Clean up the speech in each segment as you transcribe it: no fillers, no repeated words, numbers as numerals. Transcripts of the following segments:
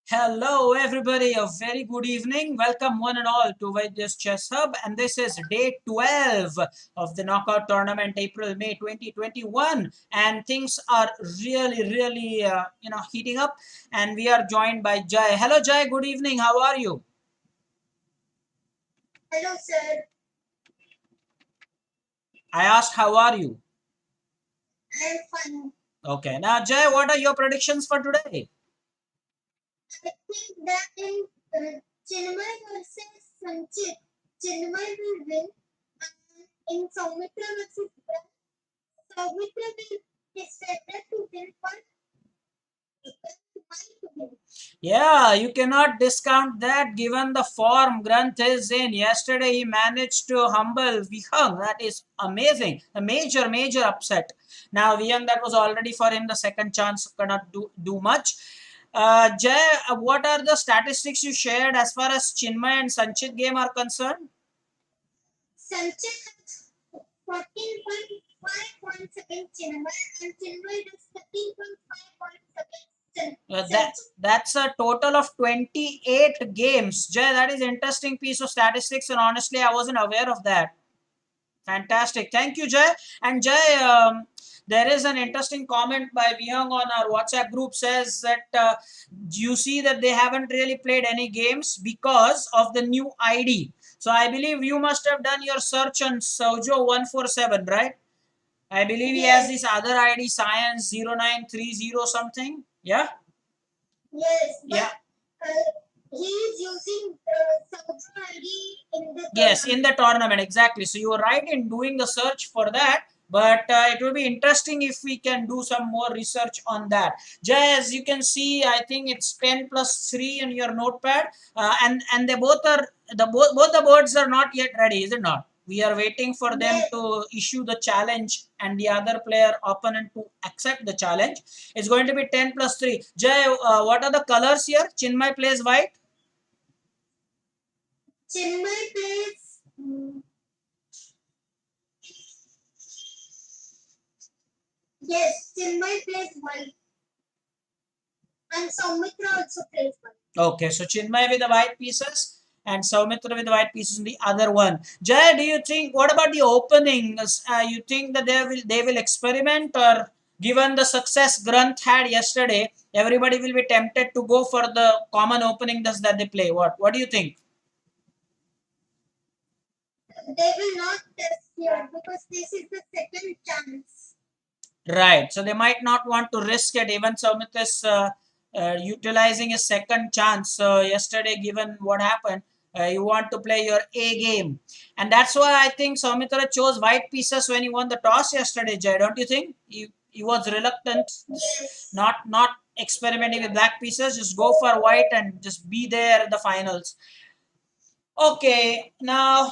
Hello everybody, a very good evening. Welcome one and all to Vaidya Chess Hub, and this is day 12 of the knockout tournament, April-May 2021, and things are really heating up, and we are joined by Jai. Hello Jai, good evening. How are you? Hello, sir. I asked how are you? I'm fine. Okay, now Jai, what are your predictions for today? I think that in Chinmay versus Sanchit, Chinmay will win. And in Soumitra versus Brad, Soumitra will is favored to win, but might win. Yeah, you cannot discount that given the form Granth is in. Yesterday he managed to humble Vihang. That is amazing. A major upset. Now Vihang, that was already for him the second chance, cannot do much. Jay, what are the statistics you shared as far as Chinmay and Sanchit game are concerned? Sanchit has 14.5 points against Chinmay, and Chinmay has 13.5 points against Sanchit. That's a total of 28 games. Jay, that is interesting piece of statistics, and honestly, I wasn't aware of that. Fantastic. Thank you, Jay. And Jay, there is an interesting comment by Vihang on our WhatsApp group says that you see that they haven't really played any games because of the new ID. So I believe you must have done your search on Sojo147, right? I believe he has this other ID, Science 0930 something. Yeah? Yes, but Yeah. He is using Sojo ID in the Yes, in the tournament, exactly. So you were right in doing the search for that, but it will be interesting if we can do some more research on that. Jay, as you can see, I think it's 10 plus 3 in your notepad, and they both are both the boards are not yet ready, is it not? We are waiting for them to issue the challenge and the other player opponent to accept the challenge. It's going to be 10 plus 3. Jay, what are the colors here? Chinmay plays white. Chinmay plays. Yes, Chinmay plays white. And Soumitra also plays white. Okay, so Chinmay with the white pieces and Soumitra with the white pieces in the other one. Jay, do you think, what about the openings? You think that they will experiment, or given the success Granth had yesterday, everybody will be tempted to go for the common opening that they play? What do you think? They will not test here because this is the second chance. Right. So they might not want to risk it. Even Soumitra is utilizing a second chance. Yesterday, given what happened, you want to play your A game. And that's why I think Soumitra chose white pieces when he won the toss yesterday, Jay. Don't you think? He was reluctant, not experimenting with black pieces. Just go for white and just be there at the finals. Okay. Now,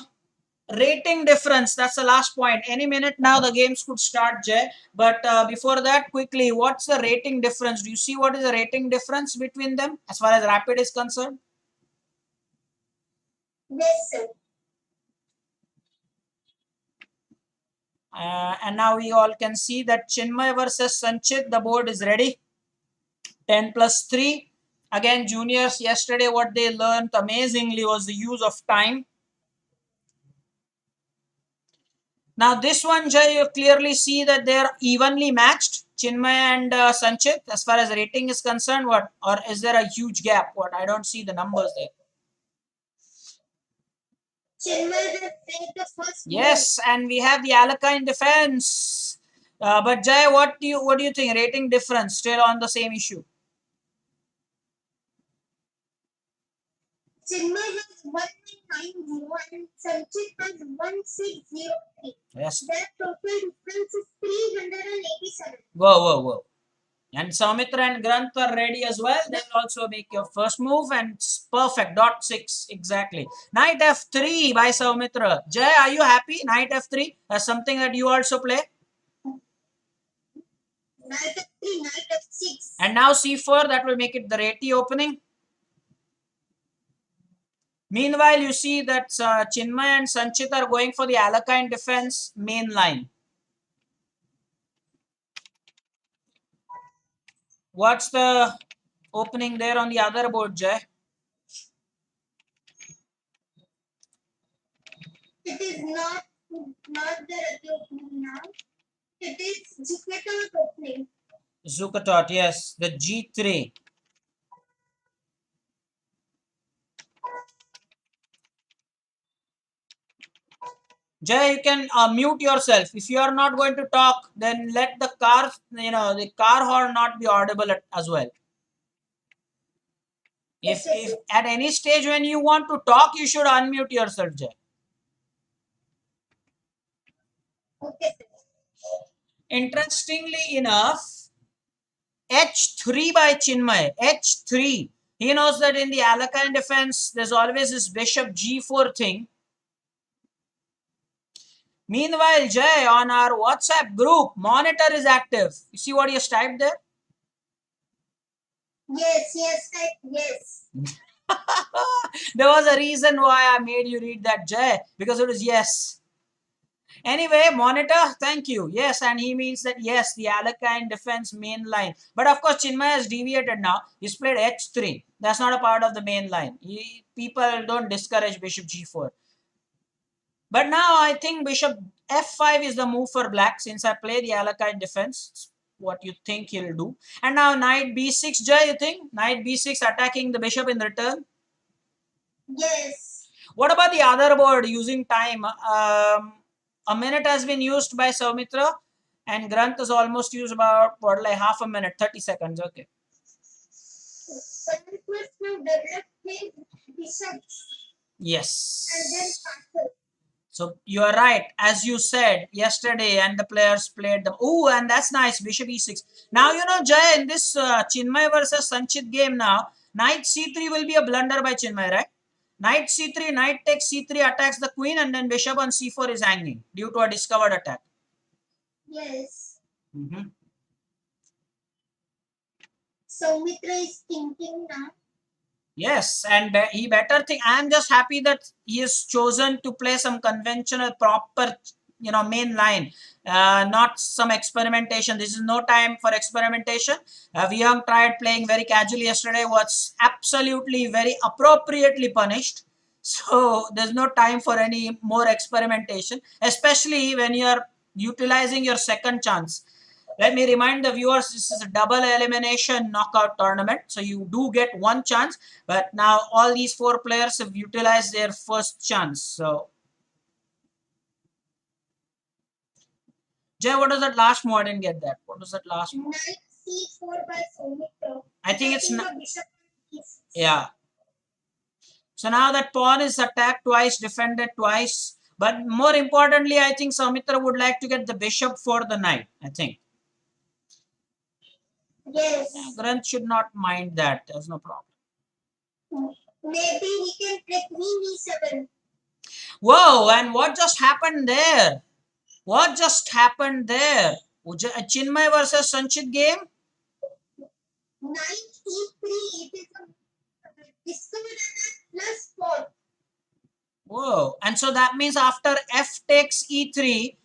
rating difference, that's the last point. Any minute now the games could start, Jay, but before that, quickly, what's the rating difference? Do you see what is the rating difference between them as far as rapid is concerned? Yes, sir. And now we all can see that Chinmay versus Sanchit, the board is ready. 10 plus 3. Again, juniors, yesterday what they learned amazingly was the use of time. Now this one, Jay, you clearly see that they are evenly matched, Chinmay and Sanchit, as far as rating is concerned. What, or is there a huge gap? What, I don't see the numbers there. Chinmay will take the first. Yes, and we have the Alaka in defense. But Jay, what do you think? Rating difference still on the same issue. Chinmay has 1990 and Sanchit has 1603. Yes. Their total difference is 387. Whoa. And Soumitra and Granth are ready as well. They'll also make your first move, and it's perfect. Dot 6, exactly. Knight F3 by Soumitra. Jay, are you happy? Knight F3. That's something that you also play. Knight F3, Knight F6. And now C4, that will make it the Reti opening. Meanwhile, you see that Chinmay and Sanchit are going for the Alakine defense main line. What's the opening there on the other board, Jay? It is not the Rati opening now. It is Zukatot opening. Zukatot, yes, the G3. Jay, you can mute yourself. If you are not going to talk, then let the car, the car horn not be audible as well. If at any stage when you want to talk, you should unmute yourself, Jay. Okay. Interestingly enough, H3 by Chinmay. H3. He knows that in the Alakine defense, there's always this bishop G4 thing. Meanwhile, Jay, on our WhatsApp group, monitor is active. You see what he has typed there? Yes. There was a reason why I made you read that, Jay, because it was yes. Anyway, monitor, thank you. Yes, and he means that yes, the Alakine defense main line. But of course, Chinmay has deviated now. He's played H3. That's not a part of the main line. People don't discourage bishop G4. But now I think bishop F5 is the move for black since I play the Alakine defense. What you think he'll do. And now knight B6, Jay, you think? Knight B6 attacking the bishop in return? Yes. What about the other board using time? A minute has been used by Soumitra and Granth is almost used about like half a minute, 30 seconds. Okay. Yes. And then castle. So you are right, as you said yesterday, and the players played them. Oh, and that's nice, bishop e6. Now you know, Jay, in this Chinmay versus Sanchit game now, knight c3 will be a blunder by Chinmay, right? Knight c3, knight takes c3, attacks the queen, and then bishop on c4 is hanging due to a discovered attack. Yes. Mm-hmm. Soumitra is thinking now. Yes, and he better think. I am just happy that he has chosen to play some conventional, proper, main line, not some experimentation. This is no time for experimentation. Vyang tried playing very casually yesterday, was absolutely very appropriately punished. So there's no time for any more experimentation, especially when you are utilizing your second chance. Let me remind the viewers, this is a double elimination knockout tournament. So you do get one chance, but now all these four players have utilized their first chance. So, Jay, what was that last move? I didn't get that. What was that last move? Knight c4 by Soumitra. I think it's not. Bishop Yeah. So now that pawn is attacked twice, defended twice. But more importantly, I think Soumitra would like to get the bishop for the knight, I think. Yes. Granth should not mind that. There's no problem. Maybe he can play queen e7. Whoa, and what just happened there? What just happened there? Chinmay versus Sanchit game? Knight e3, it is a discovered attack plus 4. Whoa. And so that means after f takes e3,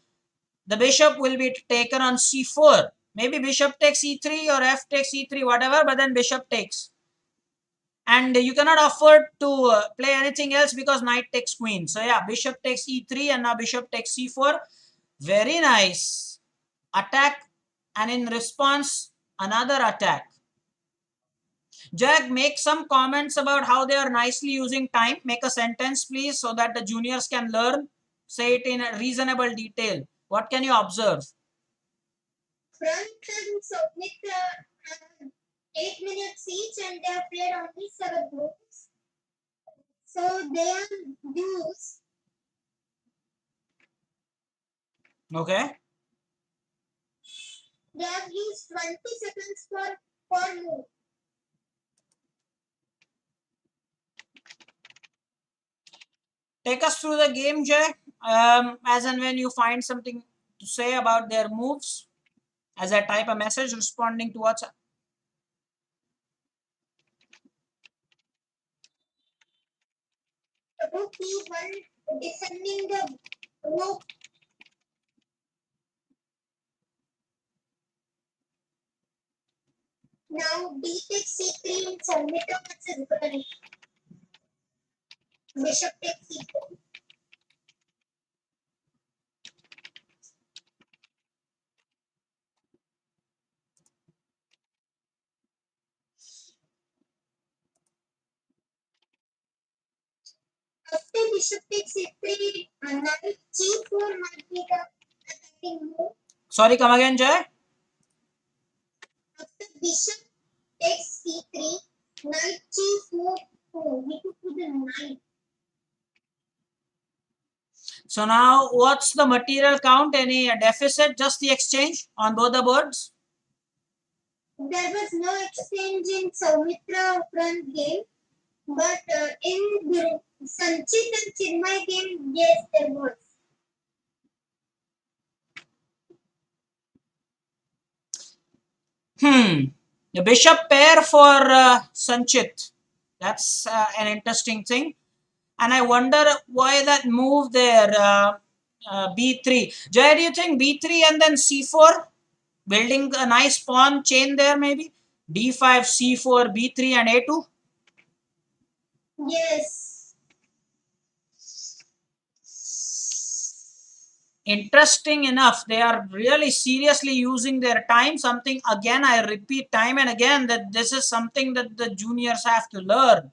the bishop will be taken on c4. Maybe bishop takes e3 or f takes e3, whatever, but then bishop takes. And you cannot afford to play anything else because knight takes queen. So yeah, bishop takes e3 and now bishop takes c4. Very nice. Attack, and in response, another attack. Jag, make some comments about how they are nicely using time. Make a sentence, please, so that the juniors can learn. Say it in a reasonable detail. What can you observe? Front and Soumitra have 8 minutes each and they have played only 7 moves. So they have used. Okay. They have used 20 seconds for move. Take us through the game, Jay. As and when you find something to say about their moves, as I type a message responding to WhatsApp. Rook e1 defending the rook. Now d takes c3 in Soumitra versus Granny. Bishop takes c4. After bishop takes c3, knight g4 might be the attacking move. Sorry, come again, Jay. After bishop takes c3, knight g4. Oh, we took with the knight. So now, what's the material count? Any deficit? Just the exchange on both the boards? There was no exchange in Soumitra front game, but in the Sanchit and Chinmay game, yes, there was. The bishop pair for Sanchit. That's an interesting thing. And I wonder why that move there, b3. Jay, do you think b3 and then c4? Building a nice pawn chain there maybe? d5, c4, b3 and a2? Yes. Interesting enough, they are really seriously using their time. Something, again, I repeat time and again, that this is something that the juniors have to learn.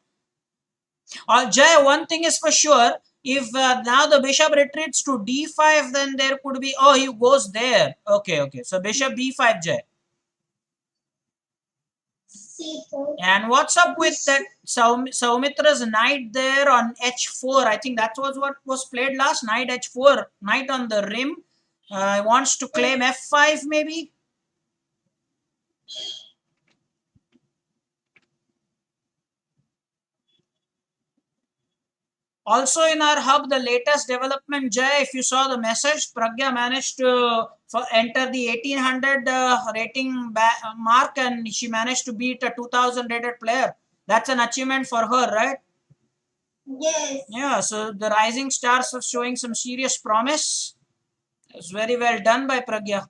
Jay, one thing is for sure, if now the bishop retreats to d5, then there could be, oh, he goes there. Okay. So bishop b5, Jay. C4. And what's up with that Saumitra's knight there on h4? I think that was what was played last. Knight h4, knight on the rim. Wants to claim f5 maybe. Also in our hub, the latest development, Jay, if you saw the message, Pragya managed to enter the 1800 rating mark, and she managed to beat a 2000 rated player. That's an achievement for her, right? Yes. Yeah, so the rising stars are showing some serious promise. It's very well done by Pragya.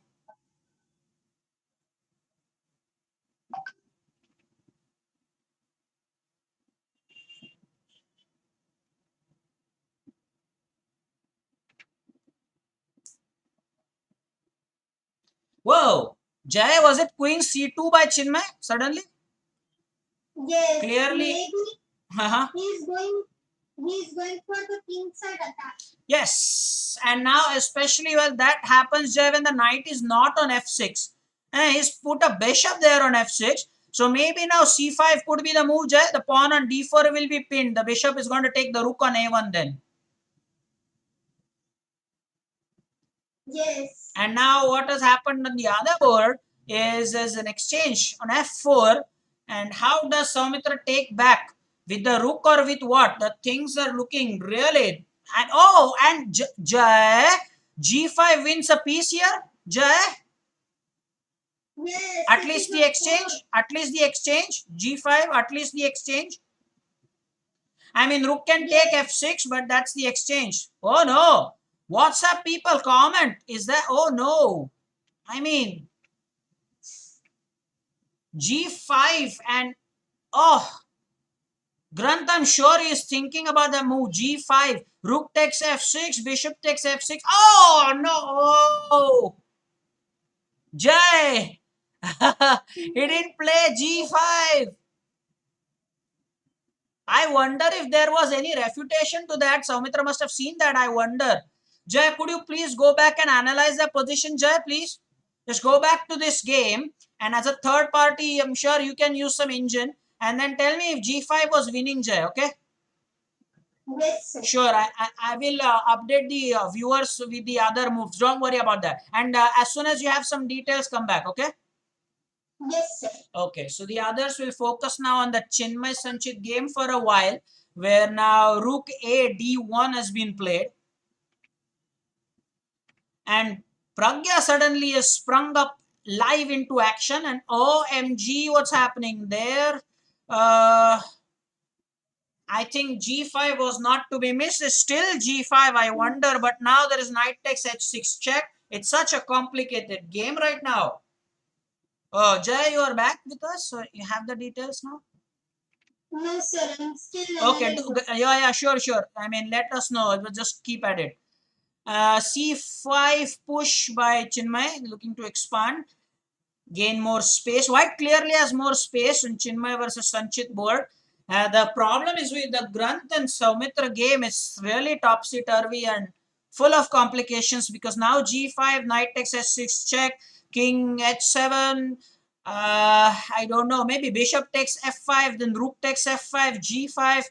Whoa! Jay, was it queen c2 by Chinmay suddenly? Yes. Clearly. Maybe Uh-huh. he's going for the king side attack. Yes. And now, especially when that happens, Jay, when the knight is not on f6. And he's put a bishop there on f6. So maybe now c5 could be the move, Jay. The pawn on d4 will be pinned. The bishop is going to take the rook on a1 then. Yes. And now what has happened on the other board is an exchange on f4. And how does Soumitra take back? With the rook or with what? The things are looking really... And oh, and Jay, g5 wins a piece here. Jay, Yes. at least the exchange. At least the exchange. g5, at least the exchange. I mean, rook can take f6, but that's the exchange. Oh no. What's up, people? Comment. Is that... Oh no. I mean, g5 and... Oh, Grant, I'm sure he is thinking about the move. g5, rook takes f6, bishop takes f6. Oh no! Oh. Jay! He didn't play g5. I wonder if there was any refutation to that. Soumitra must have seen that, I wonder. Jay, could you please go back and analyze the position, Jay, please? Just go back to this game, and as a third party, I'm sure you can use some engine, and then tell me if g5 was winning, Jay, okay? Yes, sir. Sure, I will update the viewers with the other moves. Don't worry about that. And as soon as you have some details, come back, okay? Yes, sir. Okay, so the others will focus now on the Chinmay Sanchit game for a while, where now Rook A D1 has been played. And Pragya suddenly has sprung up live into action, and OMG, what's happening there? I think g5 was not to be missed. It's still g5, I wonder, but now there is knight takes h6 check. It's such a complicated game right now. Oh, Jay, you are back with us. So you have the details now. No, sir, I'm still Okay, unavailable. yeah, sure, sure. I mean, let us know. Just keep at it. C5 push by Chinmay, looking to expand, gain more space. White clearly has more space in Chinmay versus Sanchit board. The problem is with the Granth and Soumitra game. It's really topsy-turvy and full of complications because now G5, knight takes S6 check, king H7. I don't know. Maybe bishop takes F5, then rook takes F5, G5.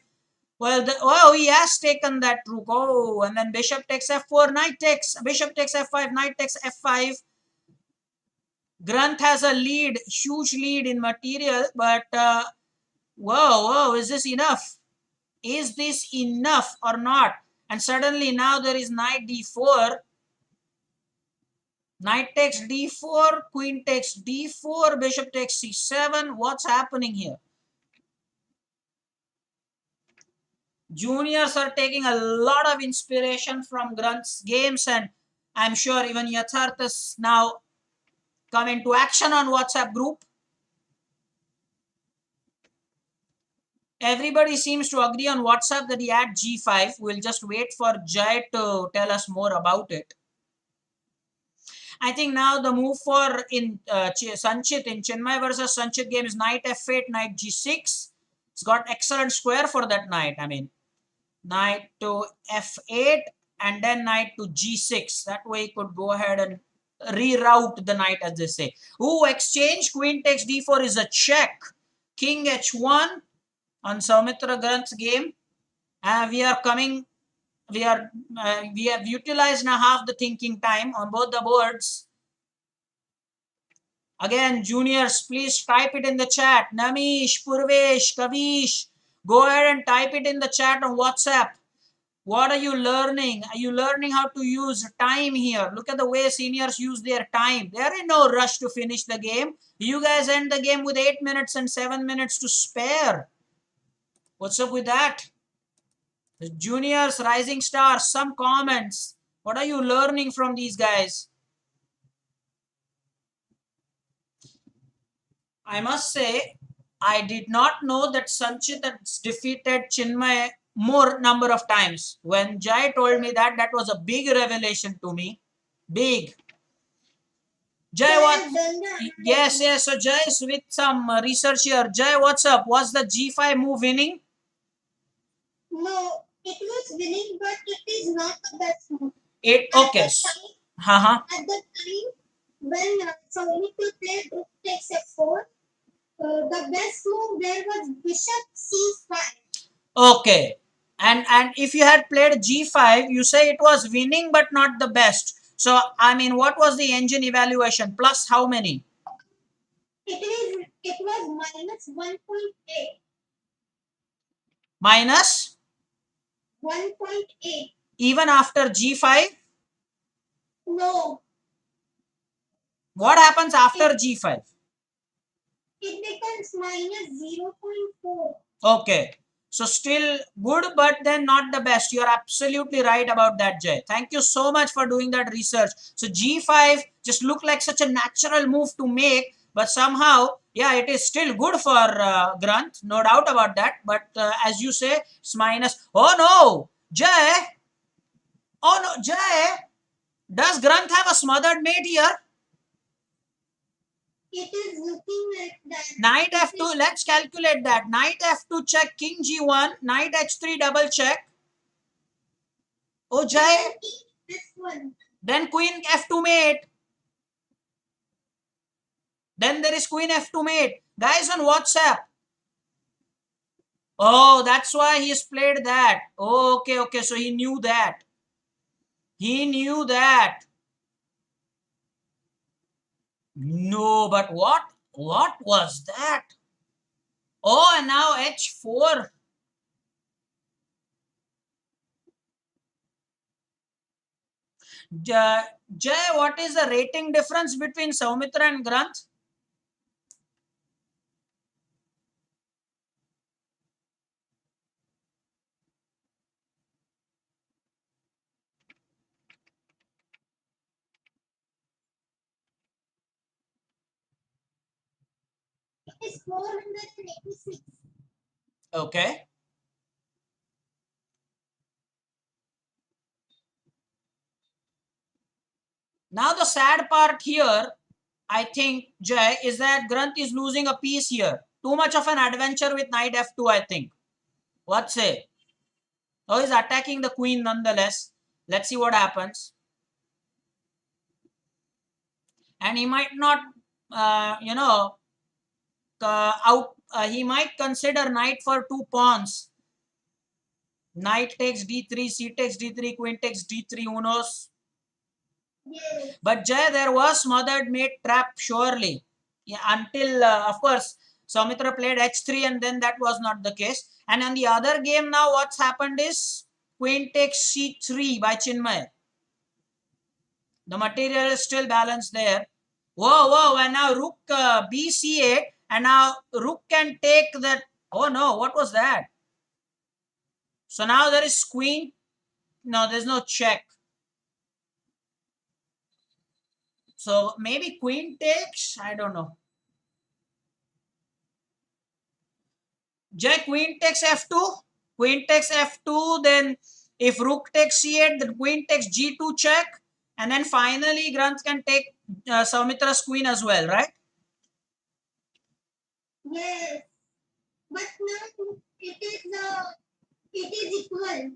Well, oh, he has taken that rook. Oh, and then bishop takes F4, knight takes, bishop takes F5, knight takes F5. Granth has a lead, huge lead in material, but whoa, is this enough? Is this enough or not? And suddenly now there is knight d4. Knight takes d4, queen takes d4, bishop takes c7. What's happening here? Juniors are taking a lot of inspiration from Granth's games, and I'm sure even Yatharth is now come into action on WhatsApp group. Everybody seems to agree on WhatsApp that he had G5. We'll just wait for Jay to tell us more about it. I think now the move for in Sanchit, in Chinmay versus Sanchit game is knight F8, knight G6. It's got excellent square for that knight. I mean, knight to F8 and then knight to G6. That way he could go ahead and reroute the knight, as they say. Ooh, exchange, queen takes D4 is a check. King H1 on Soumitra Granth's game. We are coming, we have utilized now half the thinking time on both the boards. Again, juniors, please type it in the chat. Namish, Purvesh, Kavish, go ahead and type it in the chat on WhatsApp. What are you learning? Are you learning how to use time here? Look at the way seniors use their time. They are in no rush to finish the game. You guys end the game with 8 minutes and 7 minutes to spare. What's up with that? The juniors, rising stars, some comments. What are you learning from these guys? I must say, I did not know that Sanchit has defeated Chinmay more number of times. When Jai told me that, that was a big revelation to me. Big. Jai, what? Yes. So Jai is with some research here. Jai, what's up? Was the G5 move winning? No, it was winning, but it is not the best move. Okay. At the time when Soumitra played rook takes F4, the best move there was bishop C5. Okay. And if you had played G5, you say it was winning but not the best. So, I mean, what was the engine evaluation? Plus how many? It was minus 1.8. Minus? 1.8. Even after G5? No. What happens after G5? It becomes minus 0.4. Okay. So still good, but then not the best. You're absolutely right about that, Jay. Thank you so much for doing that research. So G5 just looked like such a natural move to make, but somehow, yeah, it is still good for Granth. No doubt about that. But as you say, it's minus. Oh no, Jay. Oh no, Jay. Does Granth have a smothered mate here? It is looking like that. Knight F2, let's calculate that. Knight F2 check, king G1, knight H3 double check. Oh, Jai. This one. Then queen F2 mate. Then there is queen F2 mate. Guys on WhatsApp. Oh, that's why he's played that. Oh, okay. So he knew that. He knew that. No, but what? What was that? Oh, and now H4. Jay, what is the rating difference between Soumitra and Granth? is 486. Okay. Now the sad part here, I think, Jay, is that Granth is losing a piece here. Too much of an adventure with knight f2, I think. What say? Oh, he's attacking the queen nonetheless. Let's see what happens. And he might not, he might consider knight for 2 pawns. Knight takes d3, c takes d3, queen takes d3, who knows? Yes. But Jay, there was smothered mate trap, surely. Yeah, until, of course, Soumitra played h3 and then that was not the case. And on the other game now, what's happened is queen takes c3 by Chinmay. The material is still balanced there. Whoa, whoa, and now rook b c8 and now rook can take that. Oh no, what was that? So now there is queen. No, there's no check. So maybe queen takes, I don't know. Jay, queen takes f2. Queen takes f2. Then if rook takes c8, then queen takes g2 check. And then finally, Granth can take Saumitra's queen as well, right? Yes. But now it is equal.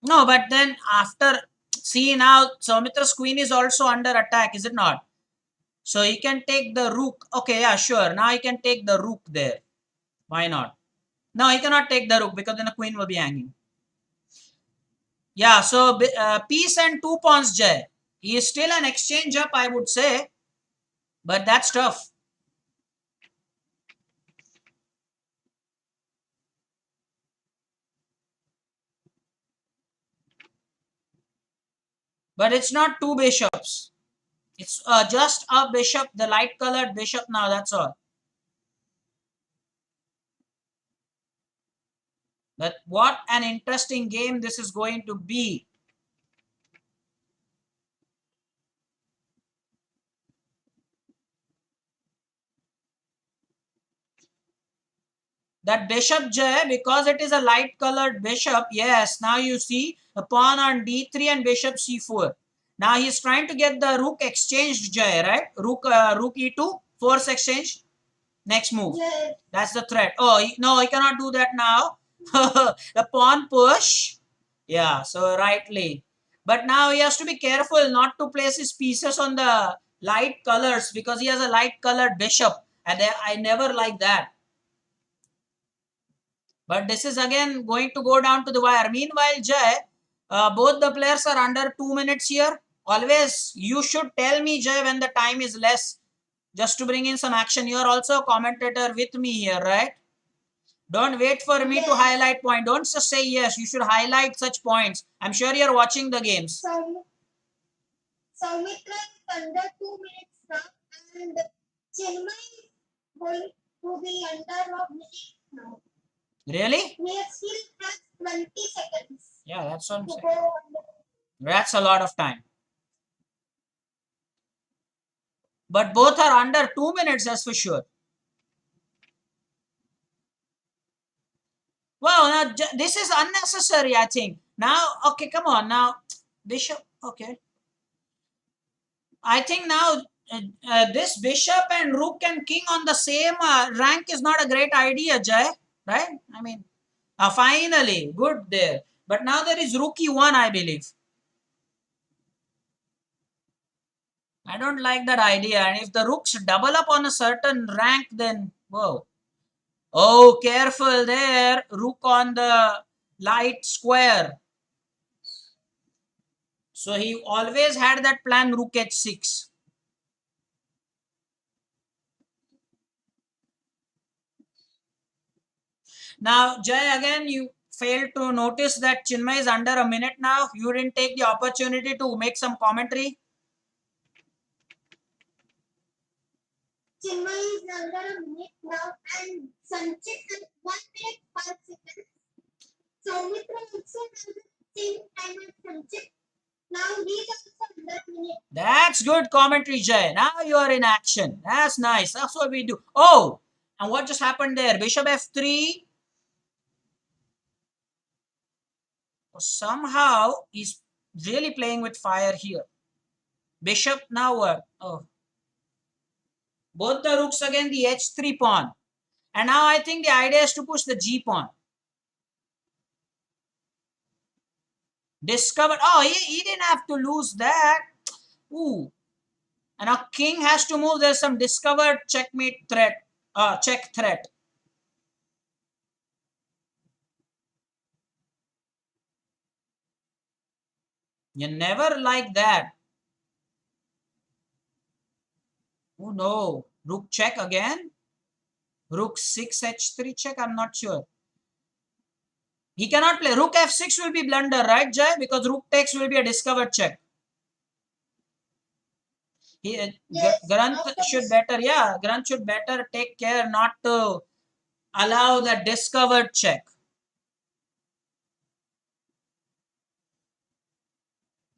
No, but then after, see now, Saumitra's queen is also under attack, is it not? So he can take the rook. Okay, yeah, sure. Now he can take the rook there. Why not? No, he cannot take the rook because then the queen will be hanging. Yeah, so piece and 2 pawns, Jay. He is still an exchange up, I would say. But that's tough. But it's not 2 bishops. It's just a bishop, the light colored bishop now, that's all. But what an interesting game this is going to be. That bishop, Jay, because it is a light colored bishop, yes, now you see a pawn on d3 and bishop c4. Now he's trying to get the rook exchanged, Jay, right? Rook e2, force exchange. Next move. Yes. That's the threat. Oh, no, he cannot do that now. The pawn push. Yeah, so rightly. But now he has to be careful not to place his pieces on the light colors because he has a light colored bishop. And I never like that. But this is again going to go down to the wire. Meanwhile, Jay, both the players are under 2 minutes here. Always, you should tell me, Jay, when the time is less, just to bring in some action. You are also a commentator with me here, right? Don't wait for me to highlight point. Don't just say yes. You should highlight such points. I'm sure you're watching the games. Soumitra is under 2 minutes now, and Chinmay is going to be under a minute now. Really? We still have 20 seconds. Yeah, that's what I'm saying. That's a lot of time. But both are under 2 minutes, that's for sure. Well, now this is unnecessary, I think. Now, okay, come on. Now, bishop, okay. I think now this bishop and rook and king on the same rank is not a great idea, Jay. Right? I mean, finally, good there. But now there is rook e1, I believe. I don't like that idea. And if the rooks double up on a certain rank, then, whoa. Oh, careful there. Rook on the light square. So he always had that plan rook h6. Now, Jay, again, you failed to notice that Chinmay is under a minute now. You didn't take the opportunity to make some commentary. Chinmay is under a minute now, and Sanchit is 1 minute 5 seconds. Soumitra also has the same time as Sanchit. Now he is also under a minute. That's good commentary, Jay. Now you are in action. That's nice. That's what we do. Oh, and what just happened there? Bishop f3. Somehow he's really playing with fire here. Bishop now what? Oh, both the rooks again the h3 pawn. And now I think the idea is to push the g pawn. Discovered. Oh, he didn't have to lose that. Ooh. And now king has to move. There's some discovered checkmate threat. Check threat. You never like that. Oh no. Rook check again. Rook 6 h3 check. I'm not sure. He cannot play. Rook f6 will be blunder, right, Jay? Because rook takes will be a discovered check. Granth should better, yeah. Granth should better take care not to allow the discovered check.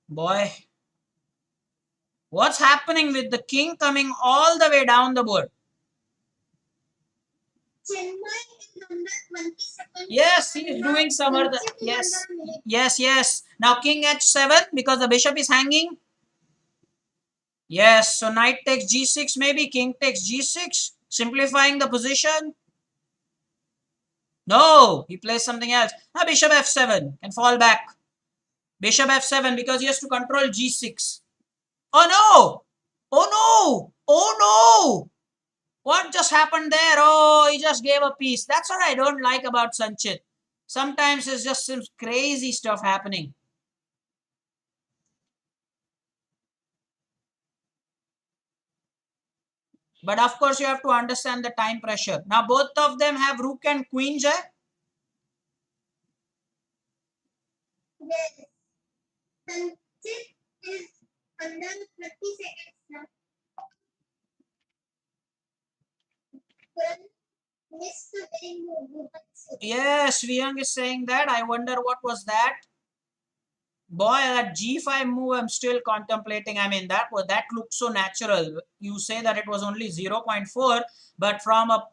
Boy, what's happening with the king coming all the way down the board? Yes, he is doing some other. Yes. Now king h7 because the bishop is hanging. Yes, so knight takes g6 maybe, king takes g6, simplifying the position. No, he plays something else. Now bishop f7 can fall back. Bishop f7 because he has to control g6. Oh no! Oh no! Oh no! What just happened there? Oh, he just gave a piece. That's what I don't like about Sanchit. Sometimes it's just some crazy stuff happening. But of course, you have to understand the time pressure. Now, both of them have rook and queen, Jay. Yes. Sanchit is under 30 seconds now. Yes, Viyang is saying that. I wonder what was that. Boy, that g5 move I'm still contemplating. I mean, that looked so natural. You say that it was only 0.4, but from a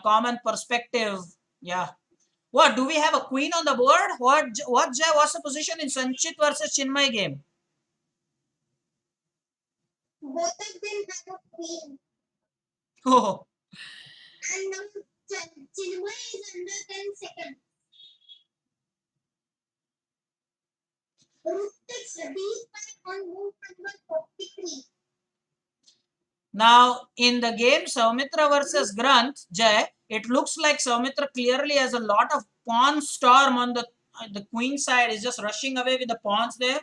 common perspective, yeah. What, do we have a queen on the board? What's the position in Sanchit versus Chinmay game? Both of them have a queen. Oh. And now Chinmay is under 10 seconds. Rook takes d5 on move number 43. Now, in the game Soumitra versus Granth, Jay, it looks like Soumitra clearly has a lot of pawn storm on the queen side. Is just rushing away with the pawns there.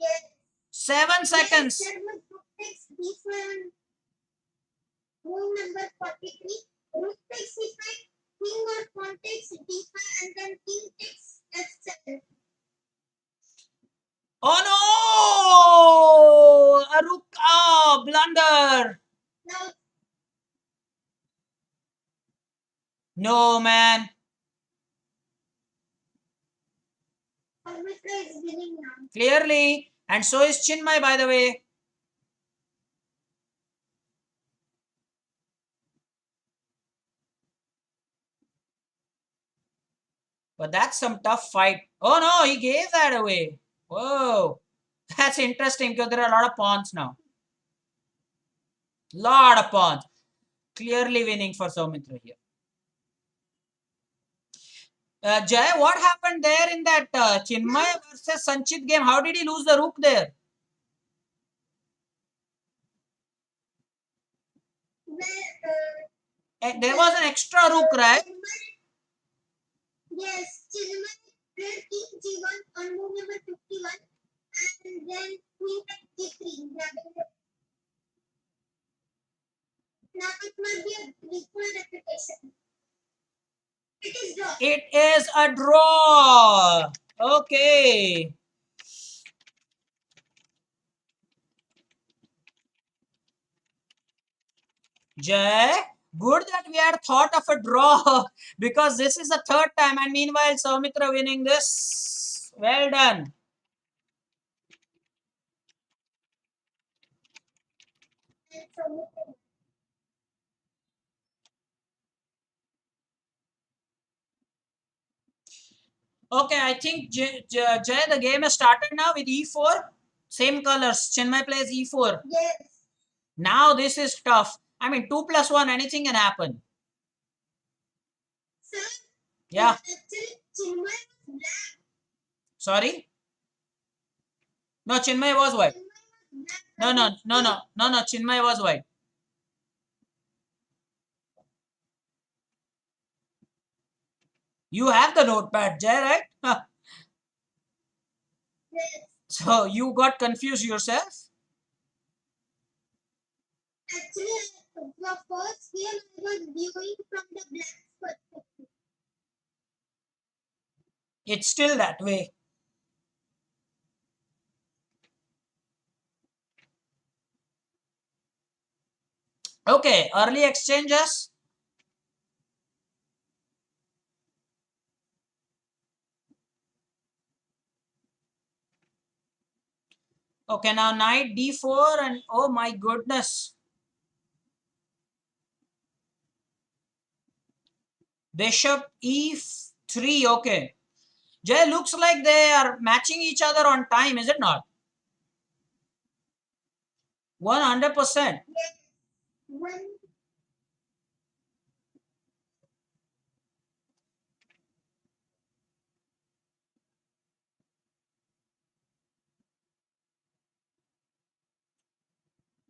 Yes. 7 seconds. Yes, rook takes d5 move number 43. Rook takes c5, king or pawn takes d5, and then king takes f7. Oh no! A rook. Oh, blunder. Now, no, man. Soumitra is winning now. Clearly. And so is Chinmay, by the way. But that's some tough fight. Oh no, he gave that away. Whoa. That's interesting because there are a lot of pawns now. Lot of pawns. Clearly winning for Soumitra here. Jay, what happened there in that Chinmay versus Sanchit game? How did he lose the rook there? There was an extra rook, right? Yes, Chinmay played king g1 on move number 51 and then queen g3. Now it must be a equal reputation. It is draw. It is a draw. Okay. Jay, good that we had thought of a draw because this is the third time and meanwhile Soumitra winning this. Well done. and Soumitra. Okay, I think Jay, the game has started now with e4. Same colors. Chinmay plays e4. Yes. Now this is tough. I mean, 2 plus 1, anything can happen. Sir, Yeah. actually, Chinmay was black. Sorry? No, Chinmay was white. Chinmay was black. No. Chinmay was white. You have the notepad, Jay, right? Yes. So you got confused yourself? Actually, the first game I was viewing from the black perspective. It's still that way. Okay, early exchanges. Okay, now knight d4 and oh my goodness. Bishop e3. Okay. Jay, looks like they are matching each other on time, is it not? 100%. Yes. When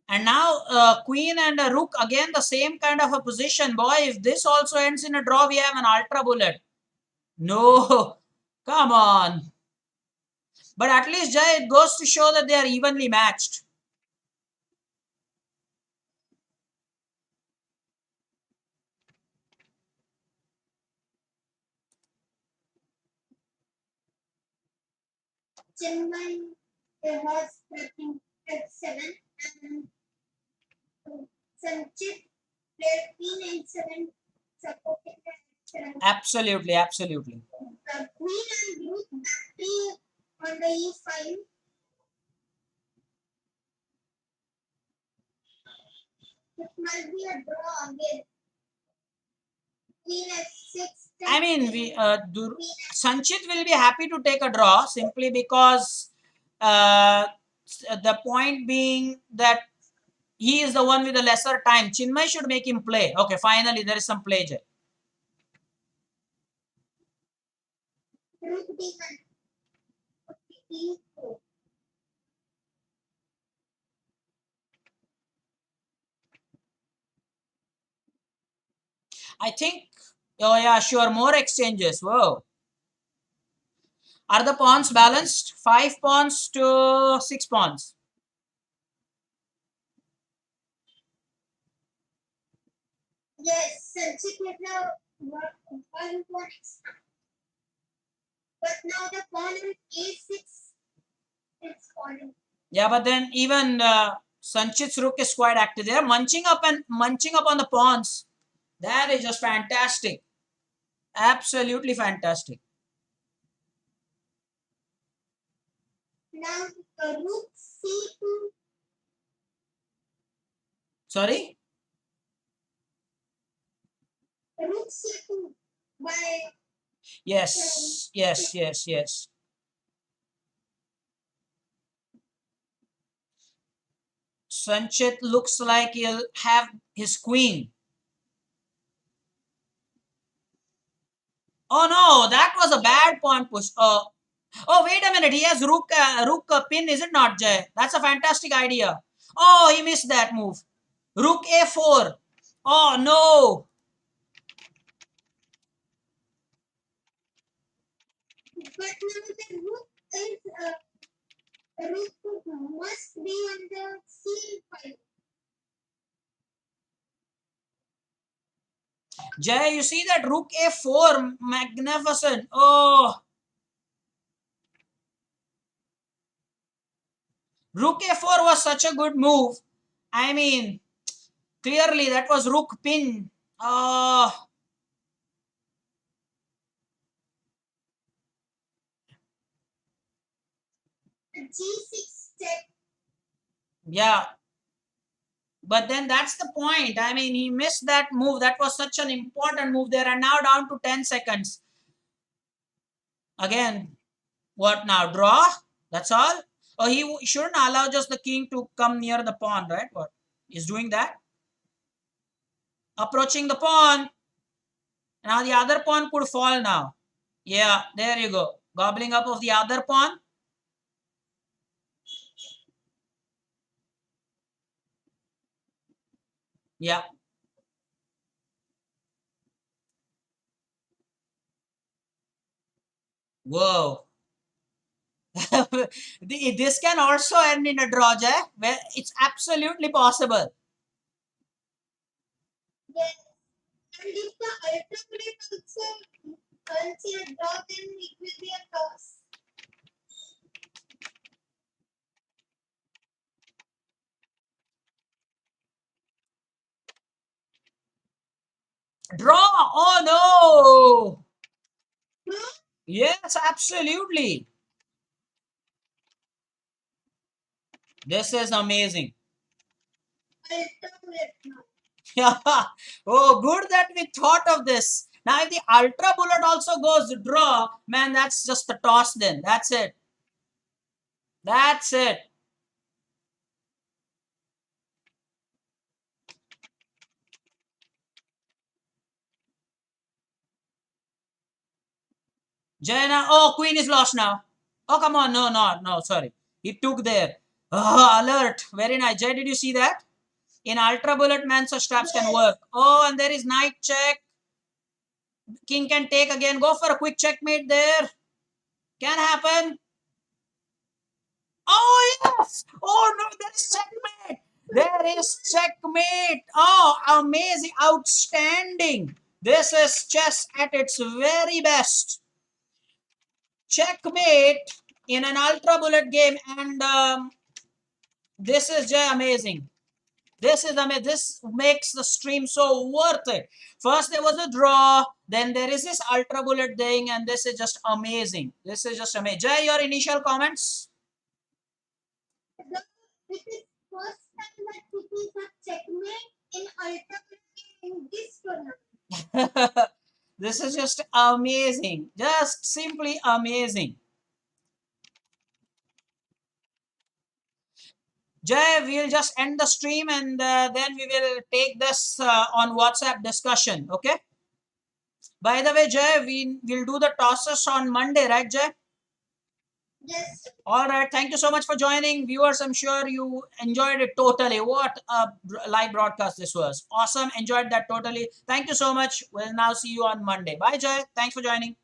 And now queen and a rook, again the same kind of a position. Boy, if this also ends in a draw, we have an ultra bullet. No, come on. But at least, Jay, it goes to show that they are evenly matched. Chennai was playing f7 and Sanchit played queen h7 supporting the f7. Absolutely, absolutely. The queen and rook back on the e5. It might be a draw again. Queen f6. I mean, Sanchit will be happy to take a draw simply because the point being that he is the one with the lesser time. Chinmay should make him play. Okay, finally there is some play, Jay. Rook d1. e4. I think, oh yeah, sure, more exchanges. Whoa. Are the pawns balanced? 5 pawns to 6 pawns. Yes, Sanchit is now one pawn. But now the pawn on a6 is falling. Yeah, but then even Sanchit's rook is quite active. They are munching up on the pawns. That is just fantastic. Absolutely fantastic. Now the rook c2. Sorry? Rook c2 by Yes. Sanchit looks like he'll have his queen. Oh no, that was a bad pawn push. Oh, wait a minute. He has rook pin, is it not, Jay? That's a fantastic idea. Oh, he missed that move. Rook a4. Oh no. but now the rook is rook must be on the c5. Jay, you see that rook a4, magnificent. Oh, rook a4 was such a good move. I mean, clearly that was rook pin. Oh, G6 check. yeah. But then that's the point. I mean, he missed that move. That was such an important move there. And now down to 10 seconds. Again, what now? Draw? That's all? Oh, he shouldn't allow just the king to come near the pawn, right? What? He's doing that? Approaching the pawn. Now the other pawn could fall now. Yeah, there you go. Gobbling up of the other pawn. Yeah. Whoa. This can also end in a draw, Jay. Well, it's absolutely possible. Yes. And if the ultimate also earns a draw, then it will be a toss. Draw! Oh no! No, Yes, absolutely. This is amazing. ultimate now. Yeah. Oh, good that we thought of this. Now, if the ultra bullet also goes draw, man, that's just a toss then. That's it. That's it. Jaina, oh, queen is lost now. Oh, come on. No, no, no, sorry. He took there. Oh, alert. Very nice. Jay, did you see that? In ultra bullet, man, such traps can Yes. work. Oh, and there is knight check. King can take again. Go for a quick checkmate there. Can happen. Oh, yes. Oh, no, there is checkmate. There is checkmate. Oh, amazing. Outstanding. This is chess at its very best. Checkmate in an ultra bullet game, and this is just amazing. This is amazing. This makes the stream so worth it. First there was a draw, then there is this ultra bullet thing, and this is just amazing. This is just amazing. Jay, your initial comments? It is first time that it is a checkmate in ultimate in this tournament. This is just amazing. Just simply amazing. Jay, we'll just end the stream, and then we will take this on WhatsApp discussion. Okay. By the way, Jay, we will do the tosses on Monday, right, Jay? Yes. All right. Thank you so much for joining. Viewers, I'm sure you enjoyed it totally. What a live broadcast this was. Awesome. Enjoyed that totally. Thank you so much. We'll now see you on Monday. Bye, Jay. Thanks for joining.